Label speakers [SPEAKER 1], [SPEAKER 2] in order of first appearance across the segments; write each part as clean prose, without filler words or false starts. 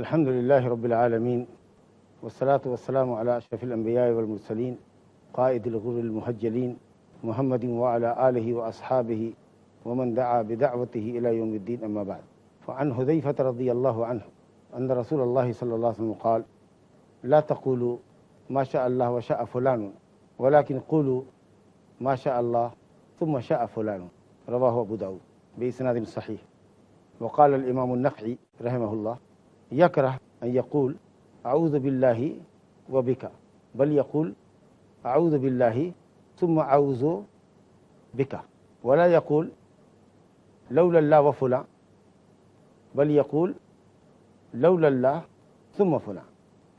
[SPEAKER 1] الحمد لله رب العالمين والصلاة والسلام على أشرف الأنبياء والمرسلين قائد الغر المهجلين محمد وعلى آله وأصحابه ومن دعا بدعوته إلى يوم الدين. أما بعد، فعن حذيفة رضي الله عنه أن رسول الله صلى الله عليه وسلم قال: لا تقولوا ما شاء الله وشاء فلان ولكن قولوا ما شاء الله ثم شاء فلان. رواه أبو داود بإسناد صحيح. وقال الإمام النخعي رحمه الله: يكره أن يقول أعوذ بالله وبك، بل يقول أعوذ بالله ثم أعوذ بك، ولا يقول لولا الله وفلان، بل يقول لولا الله ثم فلان.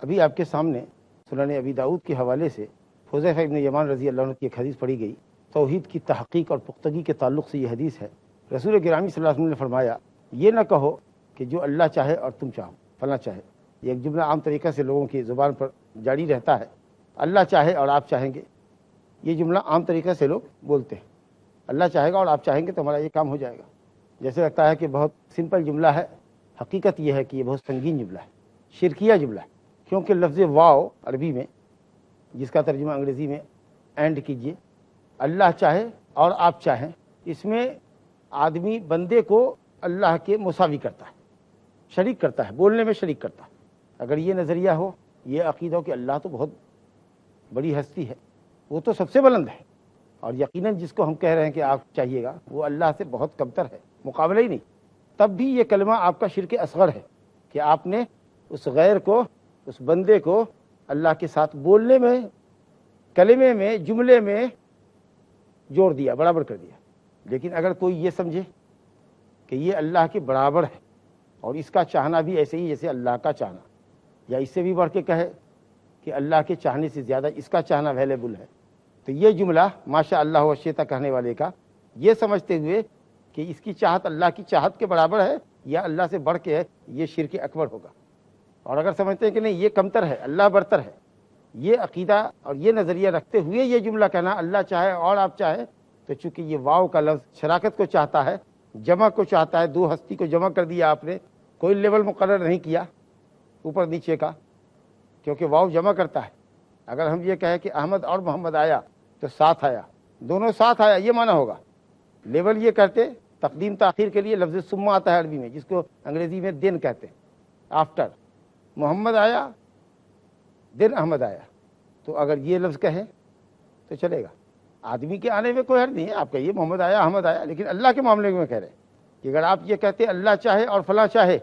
[SPEAKER 1] ابھی آپ کے سامنے سنن ابی داؤد کے حوالے سے حذیفہ ابن یمان رضی اللہ عنہ کی ایک حدیث پڑھی گئی. توحید کی تحقیق اور پختگی کے تعلق سے یہ حدیث ہے. رسول گرامی صلی اللہ علیہ وسلم نے فرمایا: یہ نہ کہو کہ جو اللہ چاہے اور تم چاہو، فلاں چاہے. یہ ایک جملہ عام طریقہ سے لوگوں کی زبان پر جاری رہتا ہے، اللہ چاہے اور آپ چاہیں گے. یہ جملہ عام طریقہ سے لوگ بولتے ہیں، اللہ چاہے گا اور آپ چاہیں گے تو ہمارا یہ کام ہو جائے گا. جیسے لگتا ہے کہ بہت سمپل جملہ ہے، حقیقت یہ ہے کہ یہ بہت سنگین جملہ ہے، شرکیہ جملہ ہے. کیونکہ لفظ واو عربی میں، جس کا ترجمہ انگریزی میں اینڈ کیجئے، اللہ چاہے اور آپ چاہیں، اس میں آدمی بندے کو اللہ کے مساوی کرتا ہے، شریک کرتا ہے، بولنے میں شریک کرتا ہے. اگر یہ نظریہ ہو، یہ عقیدہ ہو کہ اللہ تو بہت بڑی ہستی ہے، وہ تو سب سے بلند ہے، اور یقیناً جس کو ہم کہہ رہے ہیں کہ آپ چاہیے گا وہ اللہ سے بہت کمتر ہے، مقابلہ ہی نہیں، تب بھی یہ کلمہ آپ کا شرک اصغر ہے کہ آپ نے اس غیر کو، اس بندے کو اللہ کے ساتھ بولنے میں، کلمے میں، جملے میں جوڑ دیا، برابر کر دیا. لیکن اگر کوئی یہ سمجھے کہ یہ اللہ کے برابر ہے اور اس کا چاہنا بھی ایسے ہی جیسے اللہ کا چاہنا، یا اس سے بھی بڑھ کے کہے کہ اللہ کے چاہنے سے زیادہ اس کا چاہنا اویلیبل ہے، تو یہ جملہ ماشاء اللہ و شیتا کہنے والے کا، یہ سمجھتے ہوئے کہ اس کی چاہت اللہ کی چاہت کے برابر ہے یا اللہ سے بڑھ کے ہے، یہ شرک اکبر ہوگا. اور اگر سمجھتے ہیں کہ نہیں یہ کمتر ہے، اللہ برتر ہے، یہ عقیدہ اور یہ نظریہ رکھتے ہوئے یہ جملہ کہنا اللہ چاہے اور آپ چاہیں، تو چونکہ یہ واو کا لفظ شراکت کو چاہتا ہے، جمع کو چاہتا ہے، دو ہستی کو جمع کر دیا آپ نے، کوئی لیول مقرر نہیں کیا اوپر نیچے کا، کیونکہ واو جمع کرتا ہے. اگر ہم یہ کہیں کہ احمد اور محمد آیا تو ساتھ آیا، دونوں ساتھ آیا، یہ معنی ہوگا. لیول یہ کرتے، تقدیم تاخیر کے لیے لفظ ثم آتا ہے عربی میں، جس کو انگریزی میں دین کہتے ہیں، آفٹر. محمد آیا دن احمد آیا، تو اگر یہ لفظ کہیں تو چلے گا. آدمی کے آنے میں کوئی حرج نہیں ہے، آپ کہیے محمد آیا احمد آیا، لیکن اللہ کے معاملے میں کہہ رہے ہیں کہ اگر آپ یہ کہتے اللہ چاہے اور فلاں چاہے،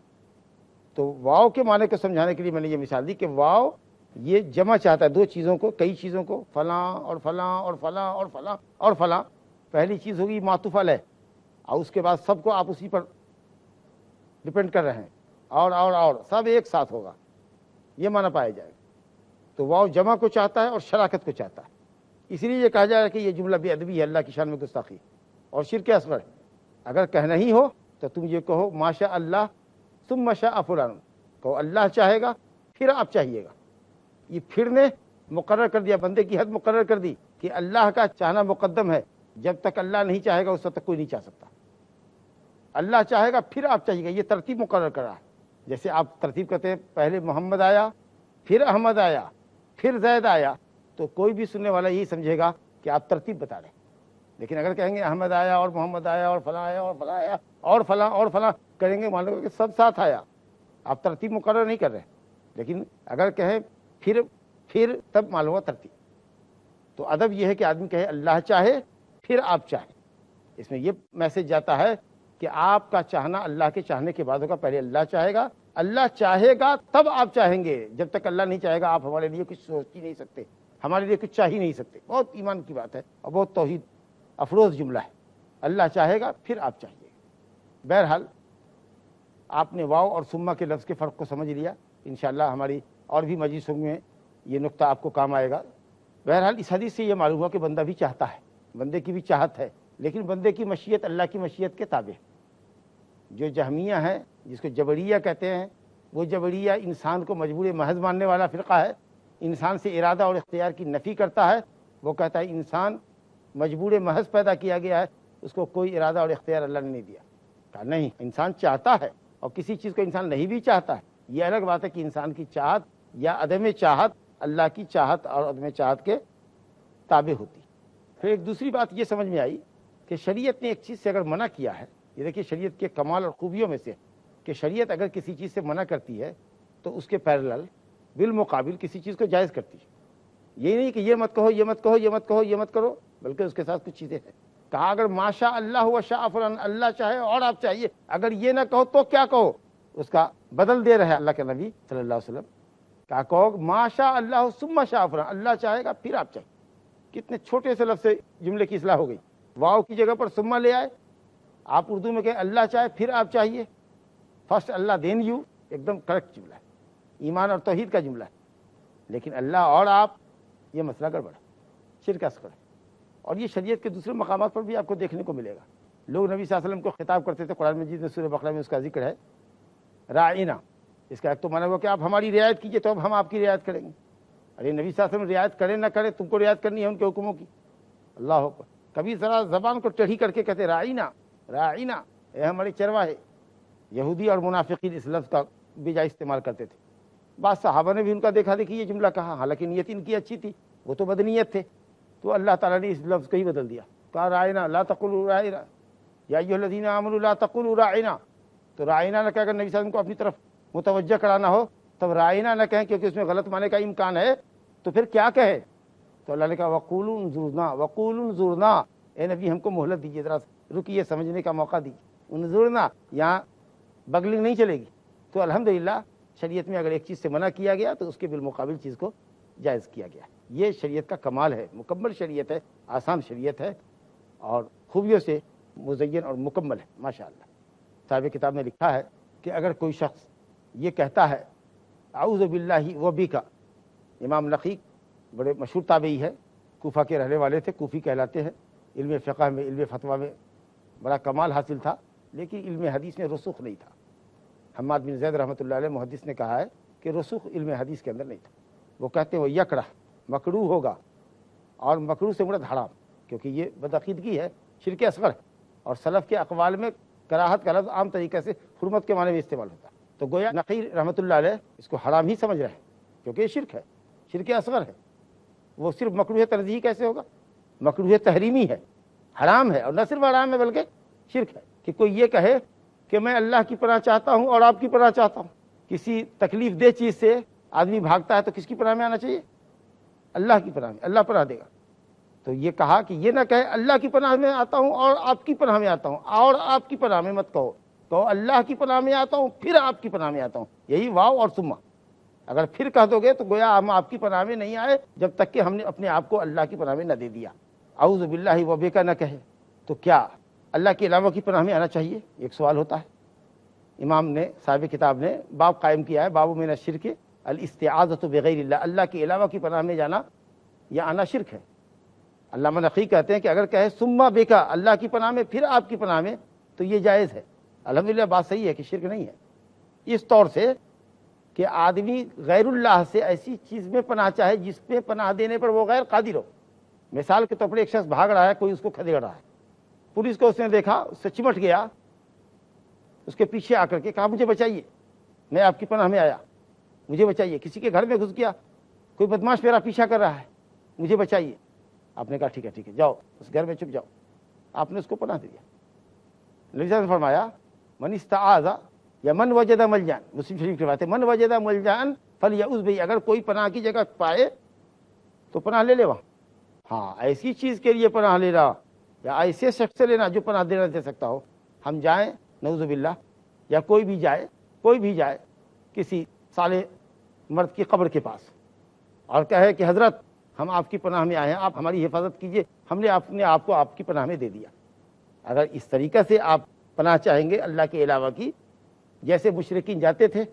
[SPEAKER 1] تو واو کے معنی کو سمجھانے کے لیے میں نے یہ مثال دی کہ واو یہ جمع چاہتا ہے دو چیزوں کو، کئی چیزوں کو، فلاں اور فلاں اور فلاں اور فلاں اور فلاں. پہلی چیز ہوگی معطوف علیہ، اور اس کے بعد سب کو آپ اسی پر ڈپینڈ کر رہے ہیں، اور سب ایک ساتھ ہوگا، یہ معنی پایا جائے گا. تو واو جمع کو چاہتا ہے اور شراکت کو چاہتا ہے. اس لیے یہ کہا جائے گا کہ یہ جملہ بے ادبی ہے، اللہ کی شان میں گستاخی اور شرک اصغر ہے. اگر کہنا ہی ہو تو تم یہ کہو ماشاء اللہ ثم شاء فلان، کہو اللہ چاہے گا پھر آپ چاہیے گا. یہ پھر نے مقرر کر دیا، بندے کی حد مقرر کر دی کہ اللہ کا چاہنا مقدم ہے، جب تک اللہ نہیں چاہے گا اس وقت تک کوئی نہیں چاہ سکتا. اللہ چاہے گا پھر آپ چاہیے گا، یہ ترتیب مقرر کر رہا ہے. جیسے آپ ترتیب کرتے ہیں، پہلے محمد آیا، پھر احمد آیا، پھر زید آیا، تو کوئی بھی سننے والا یہی سمجھے گا کہ آپ ترتیب بتا رہے ہیں. لیکن اگر کہیں گے احمد آیا اور محمد آیا اور فلاں آیا اور فلاں آیا اور فلاں اور فلاں کریں گے، مان لو کہ سب ساتھ آیا، آپ ترتیب مقرر نہیں کر رہے. لیکن اگر کہیں پھر تب معلوم ہوا ترتیب. تو ادب یہ ہے کہ آدمی کہے اللہ چاہے پھر آپ چاہیں. اس میں یہ میسج جاتا ہے کہ آپ کا چاہنا اللہ کے چاہنے کے بعد ہوگا. پہلے اللہ چاہے گا، اللہ چاہے گا تب آپ چاہیں گے. جب تک اللہ نہیں چاہے گا آپ ہمارے لیے کچھ سوچ ہی نہیں سکتے، ہمارے لیے کچھ چاہ ہی نہیں سکتے. بہت ایمان کی بات ہے اور بہت توحید افروز جملہ ہے. اللہ چاہے گا پھر آپ چاہیے. بہرحال آپ نے واو اور ثم کے لفظ کے فرق کو سمجھ لیا. انشاءاللہ ہماری اور بھی مجلسوں میں یہ نقطہ آپ کو کام آئے گا. بہرحال اس حدیث سے یہ معلوم ہوا کہ بندہ بھی چاہتا ہے، بندے کی بھی چاہت ہے، لیکن بندے کی مشیت اللہ کی مشیت کے تابع ہے. جو جہمیہ ہے، جس کو جبریہ کہتے ہیں، وہ جبریہ انسان کو مجبور محض ماننے والا فرقہ ہے. انسان سے ارادہ اور اختیار کی نفی کرتا ہے. وہ کہتا ہے انسان مجبور محض پیدا کیا گیا ہے، اس کو کوئی ارادہ اور اختیار اللہ نے نہیں دیا. کہا نہیں، انسان چاہتا ہے، اور کسی چیز کو انسان نہیں بھی چاہتا ہے، یہ الگ بات ہے کہ انسان کی چاہت یا عدم چاہت اللہ کی چاہت اور عدم چاہت کے تابع ہوتی. پھر ایک دوسری بات یہ سمجھ میں آئی کہ شریعت نے ایک چیز سے اگر منع کیا ہے، یہ دیکھیے شریعت کے کمال اور خوبیوں میں سے کہ شریعت اگر کسی چیز سے منع کرتی ہے تو اس کے پیرلل بالمقابل کسی چیز کو جائز کرتی ہے. یہ نہیں کہ یہ مت کہو، یہ مت کہو، یہ مت کہو، یہ مت کرو، بلکہ اس کے ساتھ کچھ چیزیں ہیں. کہا اگر ماشاء اللہ و شاء فلان، اللہ چاہے اور آپ چاہیے، اگر یہ نہ کہو تو کیا کہو، اس کا بدل دے رہے ہیں اللہ کے نبی صلی اللہ علیہ وسلم. کہا کہو ماشاء اللہ ثم شاء فلان، اللہ چاہے گا پھر آپ چاہیے. کتنے چھوٹے سے لفظ سے جملے کی اصلاح ہو گئی. واو کی جگہ پر ثم لے آئے. آپ اردو میں کہیں اللہ چاہے پھر آپ چاہیے، فرسٹ اللہ دین یو، ایک دم کریکٹ جملہ ہے، ایمان اور توحید کا جملہ ہے. لیکن اللہ اور آپ، یہ مسئلہ گڑبڑ ہے، شرک اصغر ہے. اور یہ شریعت کے دوسرے مقامات پر بھی آپ کو دیکھنے کو ملے گا. لوگ نبی صلی اللہ علیہ وسلم کو خطاب کرتے تھے، قرآن مجید میں سورہ بقرہ میں اس کا ذکر ہے، راعینا. اس کا ایک تو مانا ہوا کہ آپ ہماری رعایت کیجیے تو اب ہم آپ کی رعایت کریں گے. ارے نبی صلی اللہ علیہ وسلم رعایت کرے نہ کرے، تم کو رعایت کرنی ہے ان کے حکموں کی. اللہ اکبر. کبھی ذرا زبان کو ٹیڑھی کر کے کہتے راعینا راعینا، اے ہمارے چرواہے. یہودی اور منافقین اس لفظ کا بجا استعمال کرتے تھے. بعض صحابہ نے بھی ان کا دیکھا دیکھی یہ جملہ کہا، حالانکہ نیت ان کی اچھی تھی، وہ تو بدنیت تھے. تو اللہ تعالیٰ نے اس لفظ کو ہی بدل دیا، کہا رائنا لا تقولوا رائنا یا ایھا الذین آمنوا لا تقولوا رائنا. تو رائنا نہ کہہ کر نبی صلی اللہ علیہ وسلم کو اپنی طرف متوجہ کرانا ہو تب رائنا نہ کہیں، کیونکہ اس میں غلط معنی کا امکان ہے. تو پھر کیا کہے؟ تو اللہ نے کہا وقولوا انظرنا وقولوا انظرنا، اے نبی ہم کو مہلت دیجیے، ذرا رکیے، سمجھنے کا موقع دیجیے. انظرنا، یہاں بگلنگ نہیں چلے گی. تو الحمدللہ شریعت میں اگر ایک چیز سے منع کیا گیا تو اس کے بالمقابل چیز کو جائز کیا گیا. یہ شریعت کا کمال ہے، مکمل شریعت ہے، آسان شریعت ہے اور خوبیوں سے مزین اور مکمل ہے ماشاءاللہ. صاحب کتاب نے لکھا ہے کہ اگر کوئی شخص یہ کہتا ہے اعوذ باللہ و بک، امام نقی بڑے مشہور تابعی ہے، کوفہ کے رہنے والے تھے، کوفی کہلاتے ہیں. علم فقہ میں، علم فتویٰ میں بڑا کمال حاصل تھا، لیکن علم حدیث میں رسوخ نہیں تھا. حماد بن زید رحمۃ اللہ علیہ محدث نے کہا ہے کہ رسوخ علم حدیث کے اندر نہیں تھا. وہ کہتے ہیں وہ یکرہ، مکروہ ہوگا، اور مکروہ سے مراد حرام، کیونکہ یہ بدعقیدگی ہے، شرک اصغر ہے. اور سلف کے اقوال میں کراہت کا لفظ عام طریقے سے حرمت کے معنی میں استعمال ہوتا ہے. تو گویا نقی رحمۃ اللہ علیہ اس کو حرام ہی سمجھ رہے ہیں، کیونکہ یہ شرک ہے، شرک اصغر ہے. وہ صرف مکروہ تنزیہی کیسے ہوگا؟ مکروہ تحریمی ہے، حرام ہے. اور نہ صرف حرام ہے بلکہ شرک ہے. کہ کوئی یہ کہے کہ میں اللہ کی پناہ چاہتا ہوں اور آپ کی پناہ چاہتا ہوں. کسی تکلیف دہ چیز سے آدمی بھاگتا ہے تو کس کی پناہ میں آنا چاہیے؟ اللہ کی پناہ میں، اللہ پناہ دے گا. تو یہ کہا کہ یہ نہ کہے اللہ کی پناہ میں آتا ہوں اور آپ کی پناہ میں آتا ہوں، اور آپ کی پناہ میں مت کہو، کہو اللہ کی پناہ میں آتا ہوں پھر آپ کی پناہ میں آتا ہوں. یہی واو اور ثم. اگر پھر کہہ دو گے تو گویا ہم آپ کی پناہ میں نہیں آئے جب تک کہ ہم نے اپنے آپ کو اللہ کی پناہ میں نہ دے دیا. اعوذ باللہ و بک نہ کہے تو کیا اللہ کے علاوہ کی پناہ میں آنا چاہیے؟ ایک سوال ہوتا ہے. امام نے، صاحب کتاب نے باب قائم کیا ہے، باب من الشرک الاستعاذۃ بغیر اللہ، اللہ کے علاوہ کی پناہ میں جانا یا آنا شرک ہے. علامہ نقی کہتے ہیں کہ اگر کہے ثم بک، اللہ کی پناہ میں پھر آپ کی پناہ میں، تو یہ جائز ہے. الحمدللہ بات صحیح ہے کہ شرک نہیں ہے. اس طور سے کہ آدمی غیر اللہ سے ایسی چیز میں پناہ چاہے جس پہ پناہ دینے پر وہ غیر قادر ہو. مثال کے طور پر ایک شخص بھاگ رہا ہے، کوئی اس کو کھدیڑ رہا ہے، پولیس کو اس نے دیکھا، اس سے چمٹ گیا، اس کے پیچھے آ کر کے کہا مجھے بچائیے، میں آپ کی پناہ میں آیا، مجھے بچائیے. کسی کے گھر میں گھس گیا، کوئی بدماش میرا پیچھا کر رہا ہے، مجھے بچائیے. آپ نے کہا ٹھیک ہے ٹھیک ہے، جاؤ اس گھر میں چھپ جاؤ. آپ نے اس کو پناہ دیا. نبی صلی اللہ علیہ وسلم نے فرمایا من استعاذ یا من وجد ملجان، مسلم شریف کی بات ہے، من وجد ملجان فلیعوذ بہ، اگر کوئی پناہ کی جگہ پائے تو پناہ لے لے وہاں. ہاں ایسی چیز کے لیے پناہ لینا یا ایسے شخص سے لینا جو پناہ دینا دے سکتا ہو. ہم جائیں نعوذ باللہ، یا کوئی بھی جائے کسی صالح مرد کی قبر کے پاس اور کہے کہ حضرت ہم آپ کی پناہ میں آئے ہیں، آپ ہماری حفاظت کیجئے، ہم نے اپنے آپ کو آپ کی پناہ میں دے دیا. اگر اس طریقے سے آپ پناہ چاہیں گے اللہ کے علاوہ کی، جیسے مشرکین جاتے تھے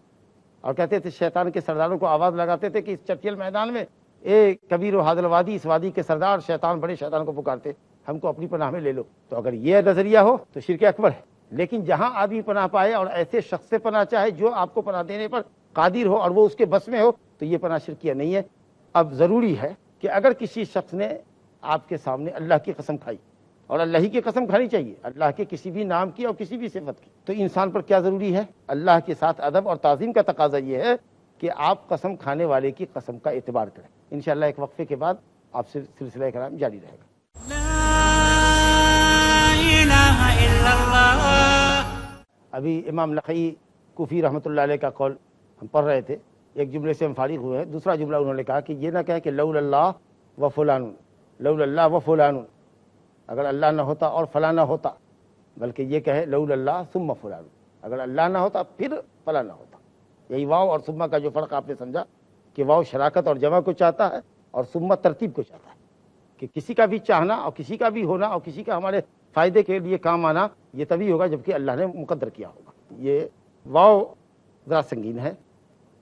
[SPEAKER 1] اور کہتے تھے، شیطان کے سرداروں کو آواز لگاتے تھے کہ اس چٹیل میدان میں اے کبیر و حاضل وادی، اس وادی کے سردار شیطان، بڑے شیطان کو پکارتے، ہم کو اپنی پناہ میں لے لو. تو اگر یہ نظریہ ہو تو شرک اکبر ہے. لیکن جہاں آدمی پناہ پائے اور ایسے شخص سے پناہ چاہے جو آپ کو پناہ دینے پر قادر ہو اور وہ اس کے بس میں ہو، تو یہ پناہ شرکیہ نہیں ہے. اب ضروری ہے کہ اگر کسی شخص نے آپ کے سامنے اللہ کی قسم کھائی، اور اللہ ہی کی قسم کھانی چاہیے، اللہ کے کسی بھی نام کی اور کسی بھی صفت کی، تو انسان پر کیا ضروری ہے؟ اللہ کے ساتھ ادب اور تعظیم کا تقاضا یہ ہے کہ آپ قسم کھانے والے کی قسم کا اعتبار کریں۔ انشاءاللہ ایک وقفے کے بعد آپ سے سلسلہ کلام جاری رہے گا۔ ابھی امام نخعی کوفی رحمۃ اللہ علیہ کا قول ہم پڑھ رہے تھے، ایک جملے سے ہم فارغ ہوئے ہیں۔ دوسرا جملہ انہوں نے کہا کہ یہ نہ کہے کہ لولا اللہ و فلان، لولا اللہ و فلان، اگر اللہ نہ ہوتا اور فلاں نہ ہوتا، بلکہ یہ کہے لولا اللہ ثم فلان، اگر اللہ نہ ہوتا پھر فلاں نہ ہوتا۔ یہی واو اور ثم کا جو فرق آپ نے سمجھا کہ واو شراکت اور جمع کو چاہتا ہے اور ثم ترتیب کو چاہتا ہے، کہ کسی کا بھی چاہنا اور کسی کا بھی ہونا اور کسی کا ہمارے فائدے کے لیے کام آنا یہ تبھی ہوگا جبکہ اللہ نے مقدر کیا ہوگا۔ یہ واو ذرا سنگین ہے،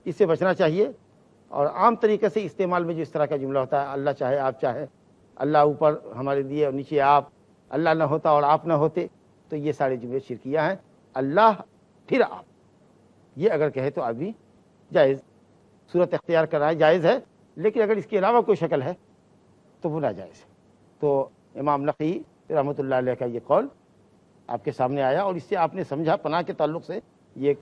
[SPEAKER 1] اس سے بچنا چاہیے۔ اور عام طریقے سے استعمال میں جو اس طرح کا جملہ ہوتا ہے، اللہ چاہے آپ چاہے، اللہ اوپر ہمارے لیے اور نیچے آپ، اللہ نہ ہوتا اور آپ نہ ہوتے، تو یہ سارے جملے شرکیہ ہیں۔ اللہ پھر آپ، یہ اگر کہے تو ابھی جائز، صورت اختیار کرنا جائز ہے، لیکن اگر اس کے علاوہ کوئی شکل ہے تو وہ ناجائز ہے۔ تو امام نخعی رحمۃ اللہ علیہ کا یہ قول آپ کے سامنے آیا، اور اس سے آپ نے سمجھا پناہ کے تعلق سے یہ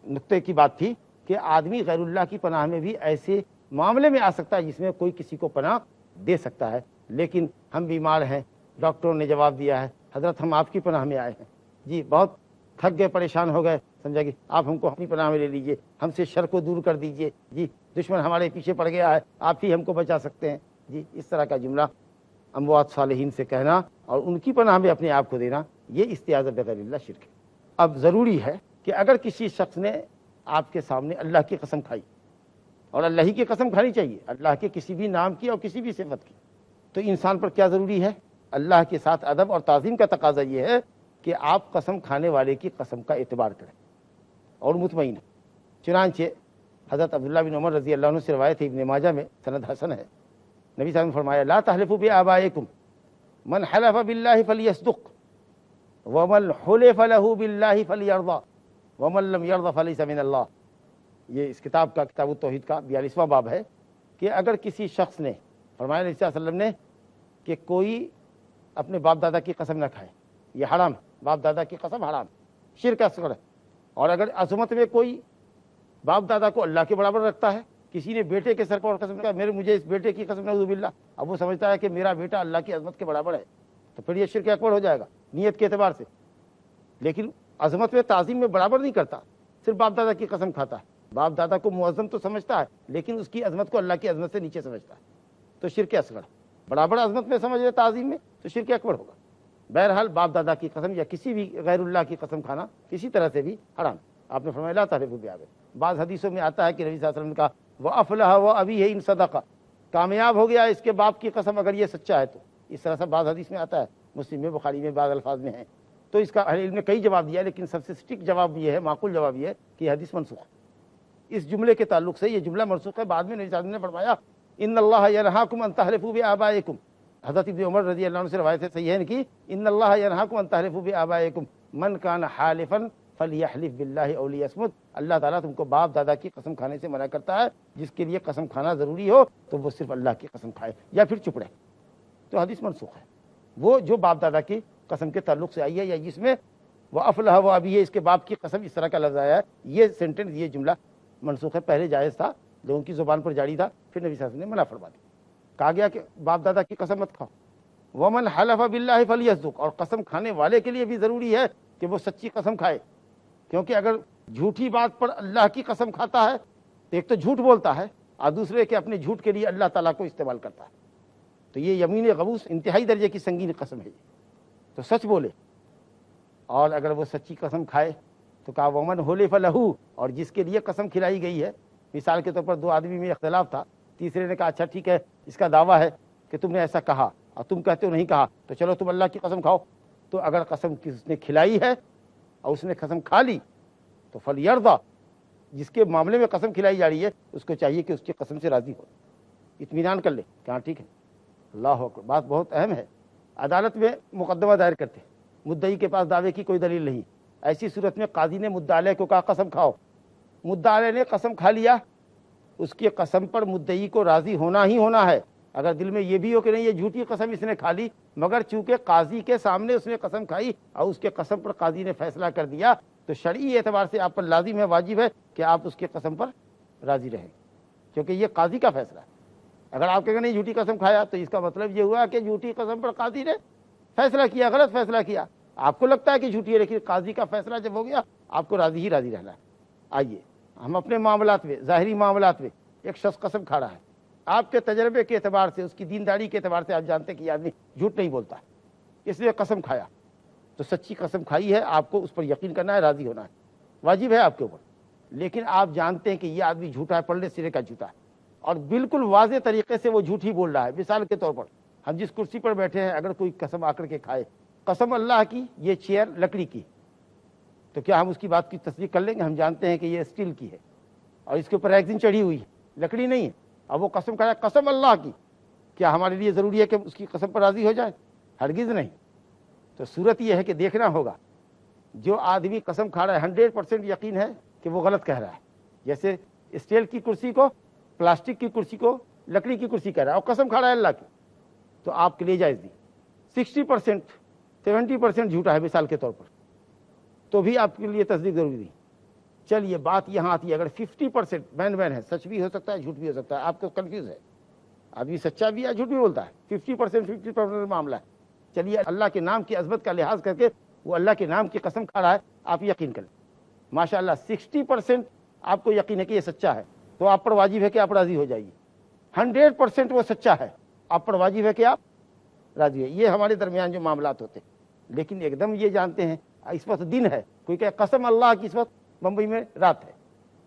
[SPEAKER 1] نقطے کی بات تھی کہ آدمی غیر اللہ کی پناہ میں بھی ایسے معاملے میں آ سکتا ہے جس میں کوئی کسی کو پناہ دے سکتا ہے۔ لیکن ہم بیمار ہیں، ڈاکٹروں نے جواب دیا ہے حضرت ہم آپ کی پناہ میں آئے ہیں، جی بہت تھک گئے، پریشان ہو گئے، سمجھا کہ آپ ہم کو اپنی پناہ میں لے لیجئے، ہم سے شر کو دور کر دیجئے، جی دشمن ہمارے پیچھے پڑ گیا ہے، آپ ہی ہم کو بچا سکتے ہیں۔ جی اس طرح کا جملہ اموات صالحین سے کہنا اور ان کی پناہ میں اپنے آپ کو دینا، یہ استعاذہ بغیر اللہ شرک ہے۔ اب ضروری ہے کہ اگر کسی شخص نے آپ کے سامنے اللہ کی قسم کھائی، اور اللہ ہی کی قسم کھانی چاہیے، اللہ کے کسی بھی نام کی اور کسی بھی صفت کی، تو انسان پر کیا ضروری ہے؟ اللہ کے ساتھ ادب اور تعظیم کا تقاضا یہ ہے کہ آپ قسم کھانے والے کی قسم کا اعتبار کریں اور مطمئن ہیں۔ چنانچہ حضرت عبداللہ بن عمر رضی اللہ عنہ سے روایت ہے، ابن ماجہ میں، سند حسن ہے، نبی صلی اللہ علیہ وسلم نے فرمایا لا تحلفوا بآبائکم من حلف باللہ فلیصدق ومن حلف له باللہ فلیرضى ومن لم یرض فلیس من اللہ۔ یہ اس کتاب کا، کتاب التوحید کا 42واں باب ہے کہ اگر کسی شخص نے، فرمایا نبی صلی اللہ علیہ وسلم نے کہ کوئی اپنے باپ دادا کی قسم نہ کھائے، یہ حرام، باپ دادا کی قسم حرام، شرک اصغر ہے۔ اور اگر عظمت میں کوئی باپ دادا کو اللہ کے برابر رکھتا ہے، کسی نے بیٹے کے سر پر قسم کہا مجھے اس بیٹے کی قسم نعوذ باللہ، اب وہ سمجھتا ہے کہ میرا بیٹا اللہ کی عظمت کے برابر ہے، تو پھر یہ شرک اکبر ہو جائے گا نیت کے اعتبار سے۔ لیکن عظمت میں تعظیم میں برابر نہیں کرتا، صرف باپ دادا کی قسم کھاتا ہے، باپ دادا کو معظم تو سمجھتا ہے لیکن اس کی عظمت کو اللہ کی عظمت سے نیچے سمجھتا ہے، تو شرک اصغر ہے۔ برابر عظمت میں سمجھ لے تعظیم میں تو شرک اکبر ہوگا۔ بہرحال باپ دادا کی قسم یا کسی بھی غیر اللہ کی قسم کھانا کسی طرح سے بھی حرام۔ آپ نے فرمایا لا تحلفوا بآبائکم۔ بعض حدیثوں میں آتا ہے کہ نبی صلی اللہ علیہ وسلم نے کہا وَأَفْلَحَ وَأَبِيهِ إِن صَدَقَ، کامیاب ہو گیا اس کے باپ کی قسم اگر یہ سچا ہے تو۔ اس طرح سے بعض حدیث میں آتا ہے، مسلم میں، بخاری میں بعض الفاظ میں ہیں۔ تو اس کا اہل علم نے کئی جواب دیا، لیکن سب سے سٹک جواب یہ ہے، معقول جواب یہ ہے کہ یہ حدیث منسوخ ہے۔ اس جملے کے تعلق سے یہ جملہ منسوخ ہے۔ بعد میں نبی صلی اللہ علیہ وسلم نے فرمایا ان اللہ ینہاکم ان تحلفوا بآبائکم، حضرت ابن عمر رضی اللہ عنہ سے روایت ہے صحیحین کی، ان اللہ ینہاکم ان تحلفوا بآبائکم من کان حالفا فلیحلف باللہ او لیصمت، اللہ تعالیٰ تم کو باپ دادا کی قسم کھانے سے منع کرتا ہے، جس کے لیے قسم کھانا ضروری ہو تو وہ صرف اللہ کی قسم کھائے یا پھر چپ رہے۔ تو حدیث منسوخ ہے، وہ جو باپ دادا کی قسم کے تعلق سے آئی ہے یا جس میں وَأَفْلَحَ وَأَبِيهِ اس کے باپ کی قسم اس طرح کا لفظ آیا ہے، یہ سینٹنس، یہ جملہ منسوخ ہے۔ پہلے جائز تھا، لوگوں کی زبان پر جاری تھا، پھر نبی صلی اللہ علیہ وسلم نے منع فرما دیا، کہا گیا کہ باپ دادا کی قسم مت کھاؤ۔ وَمَنْ حَلَفَ بِاللَّهِ فَلْيَصْدُقْ، اور قسم کھانے والے کے لیے بھی ضروری ہے کہ وہ سچی قسم کھائے، کیونکہ اگر جھوٹی بات پر اللہ کی قسم کھاتا ہے تو ایک تو جھوٹ بولتا ہے اور دوسرے کہ اپنے جھوٹ کے لیے اللہ تعالیٰ کو استعمال کرتا ہے، تو یہ یمین غموس انتہائی درجے کی سنگین قسم ہے۔ تو سچ بولے، اور اگر وہ سچی قسم کھائے تو کہا ومن حلف لہ، اور جس کے لیے قسم کھلائی گئی ہے، مثال کے طور پر دو آدمی میں اختلاف تھا، تیسرے نے کہا اچھا ٹھیک ہے اس کا دعویٰ ہے کہ تم نے ایسا کہا اور تم کہتے ہو نہیں کہا، تو چلو تم اللہ کی قسم کھاؤ۔ تو اگر قسم اس نے کھلائی ہے اور اس نے قسم کھا لی تو فلیرضى، جس کے معاملے میں قسم کھلائی جا رہی ہے اس کو چاہیے کہ اس کی قسم سے راضی ہو، اطمینان کر لے کہ ہاں ٹھیک ہے۔ اللہ اکبر، بات بہت اہم ہے۔ عدالت میں مقدمہ دائر کرتے ہیں، مدعی کے پاس دعوے کی کوئی دلیل نہیں، ایسی صورت میں قاضی نے مدعا علیہ کو کہا قسم کھاؤ، مدعا علیہ نے قسم کھا لیا، اس کی قسم پر مدعی کو راضی ہونا ہی ہونا ہے، اگر دل میں یہ بھی ہو کہ نہیں یہ جھوٹی قسم اس نے کھا لی، مگر چونکہ قاضی کے سامنے اس نے قسم کھائی اور اس کے قسم پر قاضی نے فیصلہ کر دیا، تو شرعی اعتبار سے آپ پر لازم ہے، واجب ہے کہ آپ اس کے قسم پر راضی رہیں، کیونکہ یہ قاضی کا فیصلہ ہے۔ اگر آپ کہیں گے نہیں جھوٹی قسم کھایا تو اس کا مطلب یہ ہوا کہ جھوٹی قسم پر قاضی نے فیصلہ کیا، غلط فیصلہ کیا۔ آپ کو لگتا ہے کہ جھوٹی ہے، لیکن قاضی کا فیصلہ جب ہو گیا آپ کو راضی ہی راضی رہنا ہے۔ آئیے ہم اپنے معاملات میں، ظاہری معاملات میں، ایک شخص قسم کھا رہا ہے، آپ کے تجربے کے اعتبار سے، اس کی دینداری کے اعتبار سے آپ جانتے ہیں کہ یہ آدمی جھوٹ نہیں بولتا ہے، اس لیے قسم کھایا، تو سچی قسم کھائی ہے، آپ کو اس پر یقین کرنا ہے، راضی ہونا ہے، واجب ہے آپ کے اوپر۔ لیکن آپ جانتے ہیں کہ یہ آدمی جھوٹا ہے، پلڑے سرے کا جھوٹا ہے، اور بالکل واضح طریقے سے وہ جھوٹ ہی بول رہا ہے۔ مثال کے طور پر ہم جس کرسی پر بیٹھے ہیں، اگر کوئی قسم آ کر کے کھائے، قسم اللہ کی یہ چیئر لکڑی کی، تو کیا ہم اس کی بات کی تصدیق کر لیں گے؟ ہم جانتے ہیں کہ یہ اسٹیل کی ہے اور اس کے اوپر ایکسن چڑھی ہوئی ہے، لکڑی نہیں ہے، اب وہ قسم کھا رہا ہے قسم اللہ کی، کیا ہمارے لیے ضروری ہے کہ اس کی قسم پر راضی ہو جائے؟ ہرگز نہیں۔ تو صورت یہ ہے کہ دیکھنا ہوگا، جو آدمی قسم کھا رہا ہے 100% یقین ہے کہ وہ غلط کہہ رہا ہے، جیسے اسٹیل کی کرسی کو، پلاسٹک کی کرسی کو لکڑی کی کرسی کہہ رہا ہے اور قسم کھا رہا ہے اللہ کی، تو آپ کے لیے جائز نہیں۔ 60% 70% جھوٹا ہے مثال کے طور پر، تو بھی آپ کے لیے تصدیق ضروری نہیں۔ چلیے بات یہاں آتی ہے، اگر 50% بین ہے، سچ بھی ہو سکتا ہے جھوٹ بھی ہو سکتا ہے، آپ کو کنفیوز ہے، آدمی سچا بھی ہے جھوٹ بھی بولتا ہے، 50% معاملہ ہے، چلیے اللہ کے نام کی عظمت کا لحاظ کر کے وہ اللہ کے نام کی قسم کھا رہا ہے، آپ یقین کریں ماشاء اللہ 60% آپ کو یقین ہے کہ یہ سچا ہے، تو آپ پر واجب ہے کہ آپ راضی ہو جائیے۔ 100% وہ سچا ہے، آپ پر واجب ہے کہ آپ راضی ہے۔ یہ ہمارے درمیان جو معاملات ہوتے ہیں، لیکن ایک دم یہ جانتے ہیں اس وقت دن ہے، کوئی کہ قسم اللہ کی اس وقت بمبئی میں رات ہے،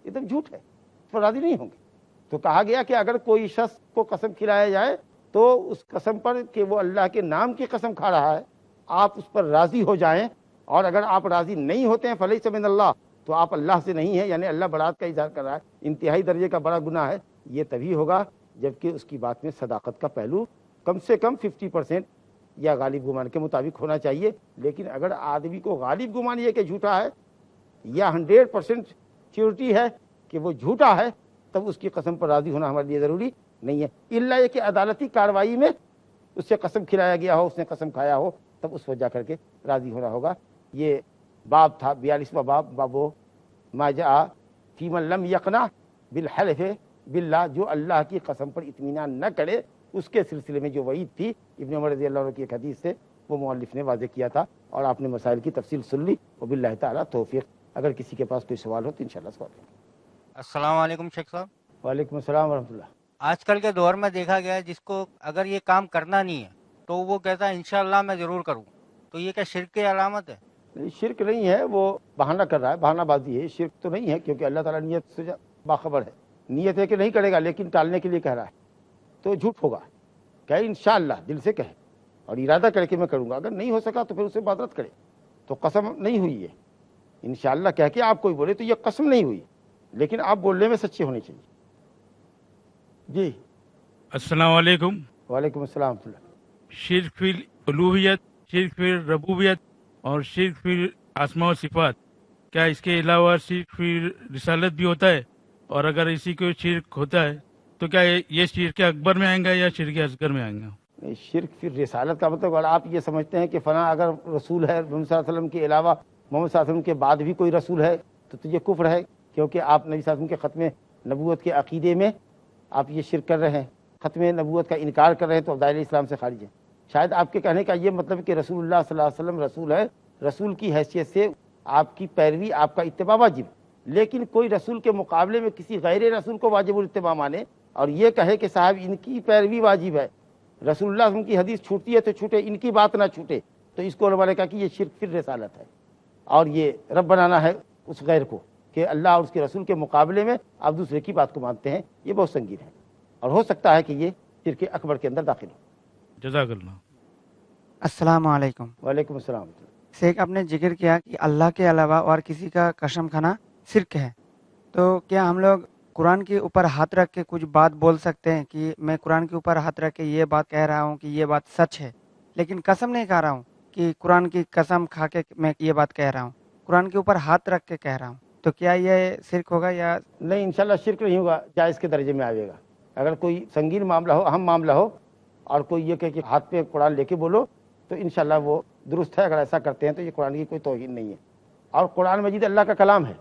[SPEAKER 1] ایک دم جھوٹ ہے، اس پر راضی نہیں ہوں گے۔ تو کہا گیا کہ اگر کوئی شخص کو قسم کھلایا جائے تو اس قسم پر کہ وہ اللہ کے نام کی قسم کھا رہا ہے، آپ اس پر راضی ہو جائیں، اور اگر آپ راضی نہیں ہوتے ہیں فلیس من اللہ، تو آپ اللہ سے نہیں ہیں، یعنی اللہ برات کا اظہار کر رہا ہے، انتہائی درجے کا بڑا گناہ ہے۔ یہ تبھی ہوگا جبکہ اس کی بات میں صداقت کا پہلو کم سے کم 50% یا غالب گمان کے مطابق ہونا چاہیے۔ لیکن اگر آدمی کو غالب گمان یہ کہ جھوٹا ہے یا 100% سیورٹی ہے کہ وہ جھوٹا ہے، تب اس کی قسم پر راضی ہونا ہمارے لیے ضروری نہیں ہے، الا یہ کہ عدالتی کارروائی میں اس سے قسم کھلایا گیا ہو، اس نے قسم کھایا ہو، تب اس وجہ کر کے راضی ہونا ہوگا۔ یہ باب تھا 42واں باب ما جاء فی من لم یقنع بالحلف باللہ، جو اللہ کی قسم پر اطمینان نہ کرے، اس کے سلسلے میں جو وعید تھی ابن عمر رضی اللہ عنہ کی ایک حدیث سے، وہ مؤلف نے واضح کیا تھا، اور آپ نے مسائل کی تفصیل سن لی، وباللہ تعالیٰ توفیق۔ اگر کسی کے پاس کوئی سوال ہو تو انشاءاللہ سوال کریں۔
[SPEAKER 2] السلام علیکم شیخ صاحب۔
[SPEAKER 1] وعلیکم السلام ورحمۃ اللہ۔
[SPEAKER 2] آج کل کے دور میں دیکھا گیا ہے جس کو اگر یہ کام کرنا نہیں ہے تو وہ کہتا ہے انشاءاللہ میں ضرور کروں، تو یہ کیا شرک کی علامت ہے؟
[SPEAKER 1] نہیں، شرک نہیں ہے، وہ بہانہ کر رہا ہے، بہانہ بازی ہے، شرک تو نہیں ہے، کیونکہ اللہ تعالیٰ نیت سے باخبر ہے، نیت ہے کہ نہیں کرے گا لیکن ٹالنے کے لیے کہہ رہا ہے، تو جھوٹ ہوگا۔ کہے انشاءاللہ، دل سے کہے اور ارادہ کرے کہ میں کروں گا، اگر نہیں ہو سکا تو پھر اسے معذرت کرے، تو قسم نہیں ہوئی ہے۔ انشاءاللہ کہہ کے آپ کوئی بولے تو یہ قسم نہیں ہوئی، لیکن آپ بولنے میں سچے ہونے چاہیے۔ جی
[SPEAKER 3] السلام علیکم۔
[SPEAKER 1] وعلیکم السلام ورحمۃ اللہ۔
[SPEAKER 3] شرک فی الوہیت، شرک فی ربوبیت اور شرک فی اسماء و صفات، کیا اس کے علاوہ شرک فی رسالت بھی ہوتا ہے؟ اور اگر اسی کو شرک ہوتا ہے تو کیا یہ شرک اکبر میں آئیں گا یا شرک اصغر میں آئیں گا؟
[SPEAKER 1] شرک فی رسالت کا مطلب اگر آپ یہ سمجھتے ہیں کہ فلاں اگر رسول ہے محمد صلی اللہ علیہ وسلم کے علاوہ، محمد صلی اللہ علیہ وسلم کے بعد بھی کوئی رسول ہے، تو یہ کفر ہے، کیونکہ آپ نبی صلی اللہ علیہ وسلم کے ختم نبوت کے عقیدے میں آپ یہ شرک کر رہے ہیں، ختم نبوت کا انکار کر رہے ہیں، تو اب دائرہ اسلام سے خارج ہے۔ شاید آپ کے کہنے کا یہ مطلب کہ رسول اللہ صلی اللہ علیہ وسلم رسول ہے، رسول کی حیثیت سے آپ کی پیروی، آپ کا اتباع واجب، لیکن کوئی رسول کے مقابلے میں کسی غیر رسول کو واجب الاتباع مانے اور یہ کہے کہ صاحب ان کی پیروی واجب ہے، رسول اللہ صلی اللہ علیہ وسلم کی حدیث چھوٹتی ہے تو چھوٹے، ان کی بات نہ چھوٹے، تو اس کو علماء نے کہا کہ یہ شرک فی رسالت ہے، اور یہ رب بنانا ہے اس غیر کو، کہ اللہ اور اس کے رسول کے مقابلے میں آپ دوسرے کی بات کو مانتے ہیں، یہ بہت سنگین ہے، اور ہو سکتا ہے کہ یہ شرک اکبر کے اندر داخل ہو۔
[SPEAKER 3] جزاک اللہ۔
[SPEAKER 4] السلام علیکم۔
[SPEAKER 1] وعلیکم السلام۔
[SPEAKER 4] شیخ، آپ نے ذکر کیا کہ اللہ کے علاوہ اور کسی کا قسم کھانا شرک ہے، تو کیا ہم لوگ قرآن کے اوپر ہاتھ رکھ کے کچھ بات بول سکتے ہیں کہ میں قرآن کے اوپر ہاتھ رکھ کے یہ بات کہہ رہا ہوں کہ یہ بات سچ ہے، لیکن قسم نہیں کھا رہا ہوں کہ قرآن کی قسم کھا کے میں یہ بات کہہ رہا ہوں، قرآن کے اوپر ہاتھ رکھ کے کہہ رہا ہوں، تو کیا یہ شرک ہوگا یا
[SPEAKER 1] نہیں؟ انشاءاللہ شرک نہیں ہوگا، جائز کے درجے میں آئے گا۔ اگر کوئی سنگین معاملہ ہو، اہم معاملہ ہو، اور کوئی یہ کہ ہاتھ پہ قرآن لے کے بولو تو انشاءاللہ وہ درست ہے. اگر ایسا کرتے ہیں تو یہ قرآن کی کوئی توہین نہیں ہے. اور قرآن مجید اللہ کا کلام ہے.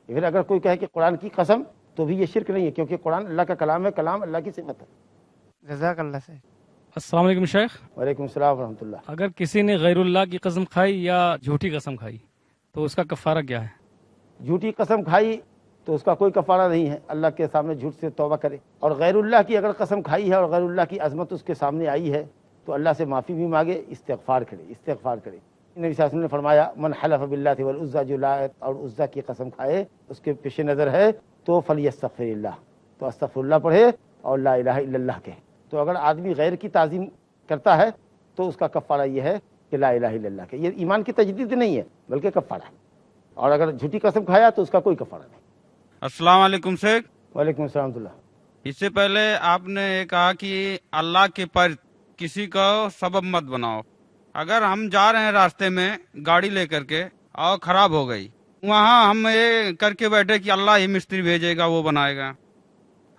[SPEAKER 1] پھر اگر کوئی کہے کہ قرآن کی قسم تو بھی یہ شرک نہیں ہے, کیونکہ قرآن اللہ کا کلام ہے, کلام اللہ کی صفت ہے.
[SPEAKER 4] جزاک اللہ سے.
[SPEAKER 5] السلام علیکم شیخ.
[SPEAKER 1] وعلیکم السلام ورحمۃ اللہ.
[SPEAKER 5] اگر کسی نے غیر اللہ کی قسم کھائی یا جھوٹی قسم کھائی تو اس کا کفارہ کیا ہے؟
[SPEAKER 1] جھوٹی قسم کھائی تو اس کا کوئی کفارہ نہیں ہے, اللہ کے سامنے جھوٹ سے توبہ کرے. اور غیر اللہ کی اگر قسم کھائی ہے اور غیر اللہ کی عظمت اس کے سامنے آئی ہے تو اللہ سے معافی بھی مانگے, استغفار کرے, استغفار کرے. نبی صلی اللہ علیہ وسلم نے فرمایا من حلف باللہ والعزى, جو لات اور عزیٰ کی قسم کھائے اس کے پیش نظر ہے تو فلیستغفر اللہ, تو استغفر اللہ پڑھے اور لا الہ الا اللہ کہے. تو اگر آدمی غیر کی تعظیم کرتا ہے تو اس کا کفارہ یہ ہے کہ لا الہ الا اللہ کہے. یہ ایمان کی تجدید نہیں ہے بلکہ کفارہ ہے. اور اگر جھوٹی قسم کھایا تو اس کا کوئی کفارہ نہیں.
[SPEAKER 6] السلام علیکم شیخ.
[SPEAKER 1] وعلیکم السلام ورحمۃ اللہ.
[SPEAKER 6] اس سے پہلے آپ نے یہ کہا کہ اللہ کے پر کسی کو سبب مت بناؤ. اگر ہم جا رہے ہیں راستے میں گاڑی لے کر کے اور خراب ہو گئی, وہاں ہم یہ کر کے بیٹھے کہ اللہ ہی مستری بھیجے گا, وہ بنائے گا.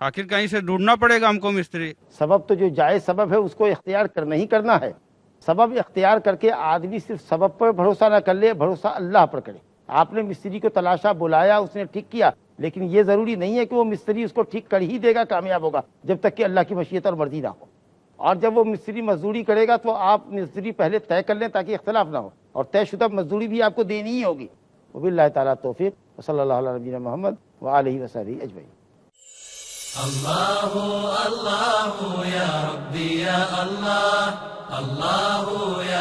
[SPEAKER 6] آخر کہیں سے ڈھونڈنا پڑے گا ہم کو مستری.
[SPEAKER 1] سبب تو جو جائز سبب ہے اس کو اختیار کرنا ہی کرنا ہے. سبب اختیار کر کے آدمی صرف سبب پر بھروسہ نہ کر لے, بھروسہ اللہ پر کرے. آپ نے مستری کو تلاشا, بلایا, اس نے ٹھیک کیا, لیکن یہ ضروری نہیں ہے کہ وہ مستری اس کو ٹھیک کر ہی دے گا, کامیاب ہوگا, جب تک کہ اللہ کی مشیت اور مرضی نہ ہو. اور جب وہ مستری مزدوری کرے گا تو آپ مزدوری پہلے طے کر لیں تاکہ اختلاف نہ ہو, اور طے شدہ مزدوری بھی آپ کو دینی ہی ہوگی. وباللہ تعالیٰ توفیق. وصلی اللہ علیہ نبینا محمد وآلہ وصحبہ اجمعین.
[SPEAKER 7] اللہ اللہ یا ربی یا اللہ, اللہ یا